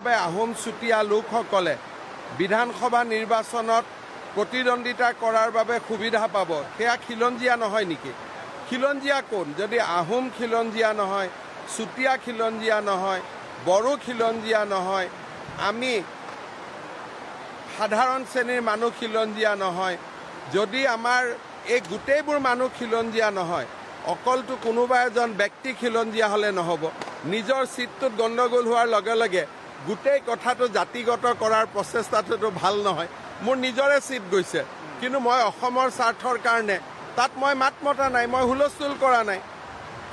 বাবে আহোম চুতীয়া লোকসকলে বিধানসভা নিৰ্বাচনত প্ৰতিদ্বন্দ্বিতা কৰাৰ বাবে সুবিধা পাব, সেয়া খিলঞ্জীয়া নহয় নেকি? খিলঞ্জীয়া কোন? যদি আহোম খিলঞ্জীয়া নহয়, চুতীয়া খিলঞ্জীয়া নহয়, বড়ো খিলঞ্জীয়া নহয়, আমি সাধাৰণ শ্ৰেণীৰ মানুহ খিলঞ্জীয়া নহয়, যদি আমাৰ এই গোটেইবোৰ মানুহ খিলঞ্জীয়া নহয়, অকলটো কোনোবা এজন ব্যক্তি খিলঞ্জীয়া হ'লে নহ'ব। নিজৰ চিটটোত গণ্ডগোল হোৱাৰ লগে লগে গোটেই কথাটো জাতিগত কৰাৰ প্ৰচেষ্টাটোতো ভাল নহয়। মোৰ নিজৰে চিট গৈছে, কিন্তু মই অসমৰ স্বাৰ্থৰ কাৰণে তাত মই মাত মতা নাই, মই হুলস্থুল কৰা নাই,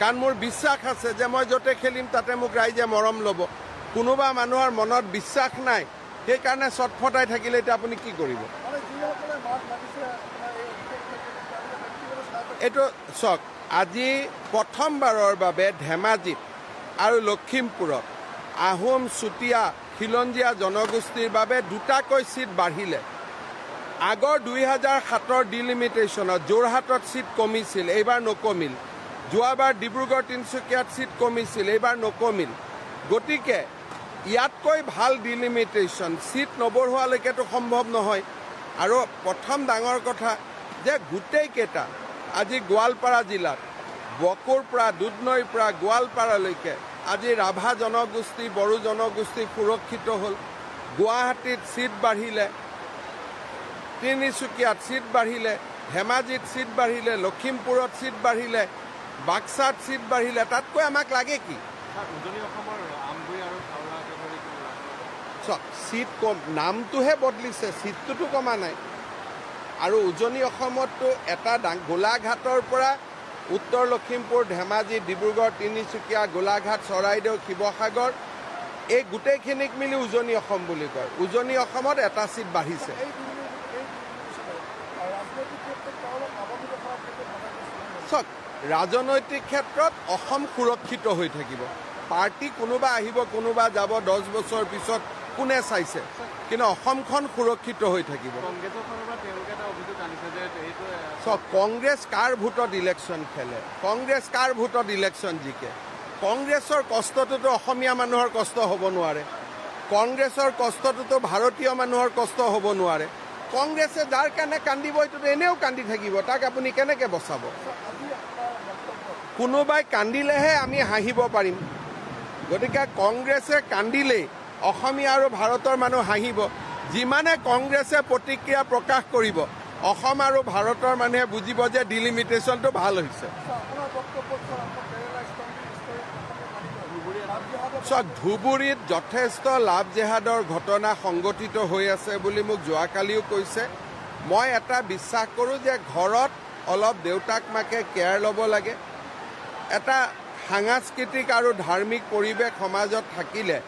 কাৰণ মোৰ বিশ্বাস আছে যে মই য'তে খেলিম তাতে মোক ৰাইজে মৰম ল'ব। কোনোবা মানুহৰ মনত বিশ্বাস নাই, সেইকাৰণে চটফটাই থাকিলে এতিয়া আপুনি কি কৰিব? এইটো চাওক, আজি প্ৰথমবাৰৰ বাবে ধেমাজিত আৰু লখিমপুৰত আহোম চুতীয়া খিলঞ্জীয়া জনগোষ্ঠীৰ বাবে দুটাকৈ চিট বাঢ়িলে। আগৰ 2007 ডিলিমিটেশ্যনত যোৰহাটত চিট কমিছিল, এইবাৰ নকমিল। যোৱাবাৰ ডিব্ৰুগড় তিনিচুকীয়াত চিট কমিছিল, এইবাৰ নকমিল। গতিকে ইয়াতকৈ ভাল ডিলিমিটেশ্যন চিট নবঢ়োৱালৈকেতো সম্ভৱ নহয়। আৰু প্ৰথম ডাঙৰ কথা যে গোটেইকেইটা আজি গোৱালপাৰা জিলাত বকোৰ পৰা দুধনৈৰ পৰা গোৱালপাৰালৈকে আজি ৰাভা জনগোষ্ঠী বড়ো জনগোষ্ঠী সুৰক্ষিত হ'ল। গুৱাহাটীত চিট বাঢ়িলে, তিনিচুকীয়াত চিট বাঢ়িলে, ধেমাজিত চিট বাঢ়িলে, লখিমপুৰত চিট বাঢ়িলে, বাক্সাত চিট বাঢ়িলে, তাতকৈ আমাক লাগে কি? চিট কম, নামটোহে বদলিছে, চিটটোতো কমা নাই। আৰু উজনি অসমততো এটা গোলাঘাটৰ পৰা উত্তৰ লখিমপুৰ, ধেমাজি, ডিব্ৰুগড়, তিনিচুকীয়া, গোলাঘাট, চৰাইদেউ, শিৱসাগৰ, এই গোটেইখিনিক মিলি উজনি অসম বুলি কয়। উজনি অসমত এটা চিট বাঢ়িছে। চাওক, ৰাজনৈতিক ক্ষেত্ৰত অসম সুৰক্ষিত হৈ থাকিব। পাৰ্টি কোনোবা আহিব কোনোবা যাব, 10 বছৰ পিছত কোনে চাইছে, কিন্তু অসমখন সুৰক্ষিত হৈ থাকিব। চাওক, কংগ্ৰেছ কাৰ ভোটত ইলেকশ্যন খেলে? কংগ্ৰেছ কাৰ ভোটত ইলেকশ্যন জিকে? কংগ্ৰেছৰ কষ্টটোতো অসমীয়া মানুহৰ কষ্ট হ'ব নোৱাৰে, কংগ্ৰেছৰ কষ্টটোতো ভাৰতীয় মানুহৰ কষ্ট হ'ব নোৱাৰে। কংগ্ৰেছে যাৰ কাৰণে কান্দিব এইটোতো এনেও কান্দি থাকিব, তাক আপুনি কেনেকৈ বচাব? কোনোবাই কান্দিলেহে আমি হাঁহিব পাৰিম। গতিকে কংগ্ৰেছে কান্দিলেই অসমীয়া আৰু ভাৰতৰ মানুহ হাঁহিব। যিমানে কংগ্ৰেছে প্ৰতিক্ৰিয়া প্ৰকাশ কৰিব, অসম আৰু ভাৰতৰ মানুহে বুজিব যে ডিলিমিটেশ্যনটো ভাল হৈছে। চাওক, ধুবুৰীত যথেষ্ট লাভ জেহাদৰ ঘটনা সংঘটিত হৈ আছে বুলি মোক যোৱাকালিও কৈছে। মই এটা বিশ্বাস কৰোঁ যে ঘৰত অলপ দেউতাক মাকে কেয়াৰ ল'ব লাগে। এটা সাংস্কৃতিক আৰু ধাৰ্মিক পৰিৱেশ সমাজত থাকিলে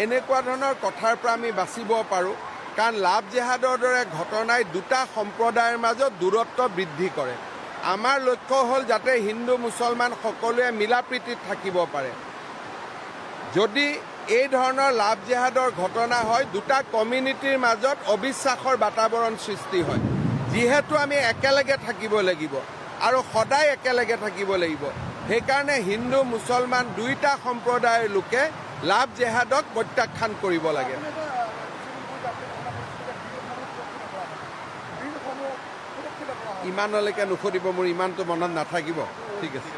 এনেকুৱা ধৰণৰ কথাৰ পৰা আমি বাচিব পাৰোঁ। কাৰণ লাভ জেহাদৰ দৰে ঘটনাই দুটা সম্প্ৰদায়ৰ মাজত দূৰত্ব বৃদ্ধি কৰে। আমাৰ লক্ষ্য হ'ল যাতে হিন্দু মুছলমান সকলোৱে মিলা প্ৰীতিত থাকিব পাৰে। যদি এই ধৰণৰ লাভ জেহাদৰ ঘটনা হয়, দুটা কমিউনিটিৰ মাজত অবিশ্বাসৰ বাতাবৰণ সৃষ্টি হয়। যিহেতু আমি একেলগে থাকিব লাগিব আৰু সদায় একেলগে থাকিব লাগিব, সেইকাৰণে হিন্দু মুছলমান দুয়োটা সম্প্ৰদায়ৰ লোকে লাভ জেহাদক প্ৰত্যাখ্যান কৰিব লাগে। ইমানলৈকে নুসুধিব, মোৰ ইমানটো মনত নাথাকিব। ঠিক আছে।